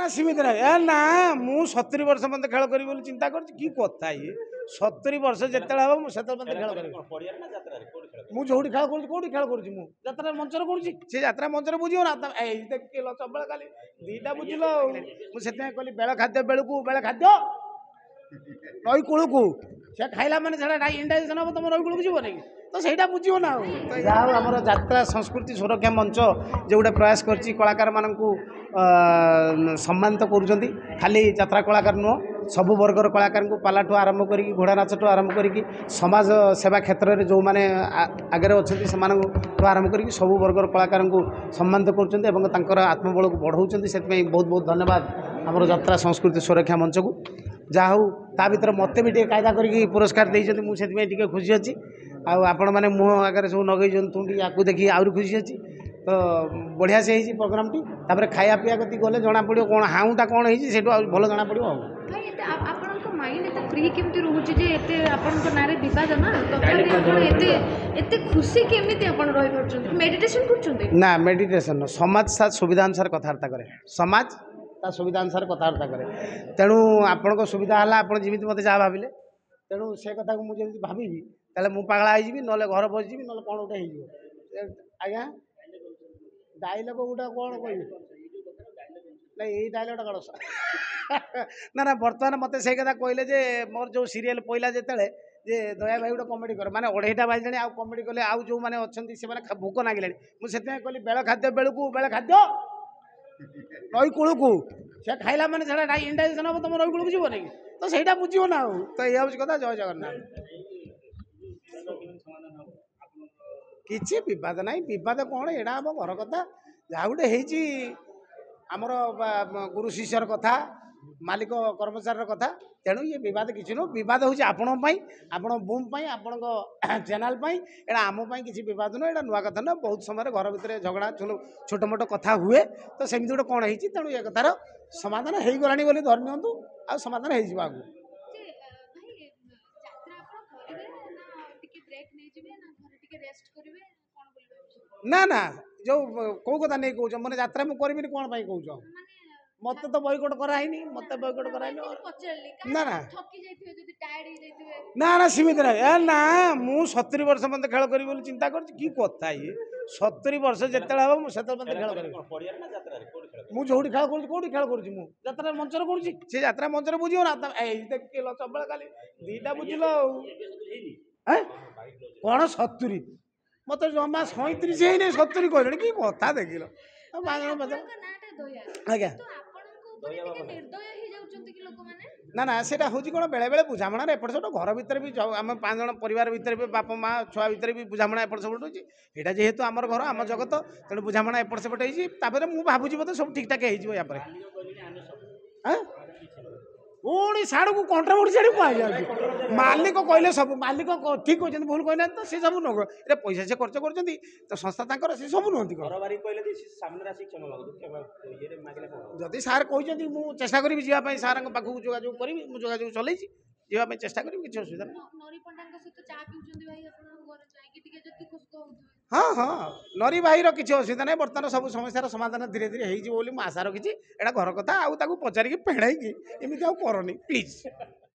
ना सीमित ना ए ना मु 70 वर्ष मते खेल करी बोली चिंता कर की कथा ये 70 वर्ष जेते हम मु सेते मते खेल करी मु जोडी खेल करू कोडी खेल करू मु यात्रा मंचर करू से यात्रा मंचर बुझियो ना ए देखिलो सबल खाली दीटा बुझिलो मु सेते कहली बेल खाद्य नई कूल को से खाइला माने सेटा इंडाइजेशन हम तुम नई कूल बुझिबो नहीं तो सहीटा बुझियो ना जाओ आमर यात्रा संस्कृति सुरक्षा मंच जो गोटे प्रयास करछि कलाकार मानकू सम्मानित करूछंती खाली यात्रा कलाकार नुह सबु वर्गर कलाकार को पालाठू आरंभ करी घोड़ा नाचटू आरंभ करी समाज सेवा क्षेत्र में जो माने आगे अच्छे से आरंभ करी सबु वर्गर कलाकार को सम्मानित करूछंती एवं तांकर आत्मबल को बढ़ाउछंती से बहुत बहुत धन्यवाद आमर यात्रा संस्कृति सुरक्षा मंच को जहा हूँ ता भर मत भी कायदा करके पुरस्कार देते मुझे खुशी अच्छी आपण मैंने मुह आगे सब नगई तुम या देखिए आहरी खुशी अच्छी तो बढ़िया से प्रोग्राम टी तापर खाया पीया कति गले जना पड़ो कौन हाउटा कौन है भल जना पड़ो फ्री केमती रोचे जे एते आपन नारे विवाद ना तथापि आपण एते खुशी केमिति आपण रहि परछन मेडिटेशन करछन ना मेडिटेशन समाज साथ सुविधा अनुसार कथावार्ता करे समाज ता सुविधा अनुसार कथावार्ता करे तेणु आपण को सुविधा हला आपण जिमिति मते जा भाबिले तेणु से कथा को मु जेमिति भाबिबी ताले मु पागला आइ जिबी नले घर बस जिबी नले कोन उठे हिजो आज्ञा डायलॉग उडा कोन कहबी नहीं यही डायलॉग कौन ना ना बर्तमान मत से कथा कहले जे मोर जो सीरियल पहला जिते जे दया भाई गोटे कमेडी कर माने 2:30 बाजे आउ कमेडी कले आउ जो माने अच्छी से माने भूक नागिले मुझे कहली बेल खाद्य बेल खाद्य नई कूल को से खाइला माने सेटा इंडाइजेशन हम तुम नई कूल बुझिबो नहीं तो सहीटा बुझियो ना तो यह कथा जय जगन्नाथ किसी विवाद ना विवाद कौन एड़ा हम घर कथा जहाँ गोटे होती आमर गुरु शिष्यर कथा मालिक कर्मचारी कथा तेणु ये विवाद किसी नुह विवाद हूँ आपण बूम आपण चैनल एटा आम किसी विवाद नुह एटा नुआ कथा नुह बहुत समय घर भितर झगड़ा छोट मोट कथा हुए तो सेमती गोटे कौन होती तेणु ये कथार समाधान हो गलानी बोली धरि नियंतु आ समाधान हो आगु ना ना जो कौ कथा नहीं कौच मैंने यात्रा मुझे करी कौन कौच मत तो बयकट कराइनी मत बयकट कराइनी ना ना ना ना सीमित ना ए ना मु 70 वर्ष मते खेल करी बोली चिंता कर की कथा ये 70 वर्ष जेते हम मु सेते मते खेल करी मु जोडी खेल करू कोडी खेल करू मु यात्रा मंचर करू से यात्रा मंचर बुझियो ना ए देखिलो सबल खाली दीटा बुझिलो हैं कोन 70 मत जमा 37 हे नै 70 कहले की कथा देखिलो आज्ञा ना ना सेटा हूँ कौन बेले बेले बुझामणा एपट सब घर भितर भी आम 5 जन परिवार भितर भी बापा माँ छुआ भितर भी बुझामणा एपट सेपट होची एटा जेहेतु आमर घर आम जगत तेणु बुझामणा एपट सेपट होई तापर मु भाबुची बोधे सब ठीक ठाक हो या पुणी साड़ को कंट्रोवर्सी साड़ी कह मालिक कहले सब मालिक ठीक कहते भूल कहना तो सी सब नुह ये पैसा से खर्च कर तो संस्था सी सब नुहति जदि सार कहते मुझे चेष्टा करी जावाई सार पाखक जोगाजोग करी जोगाजोग चलई जावाई चेष्टा करी किसी असुविधा हाँ हाँ नरी भाई किसी असुविधा नहीं बर्तमान सब समस्या समाधान धीरे धीरे हो आशा रखी एटा घर कथा आउ पचारिकी पेड़ाई एमती करनी प्लीज।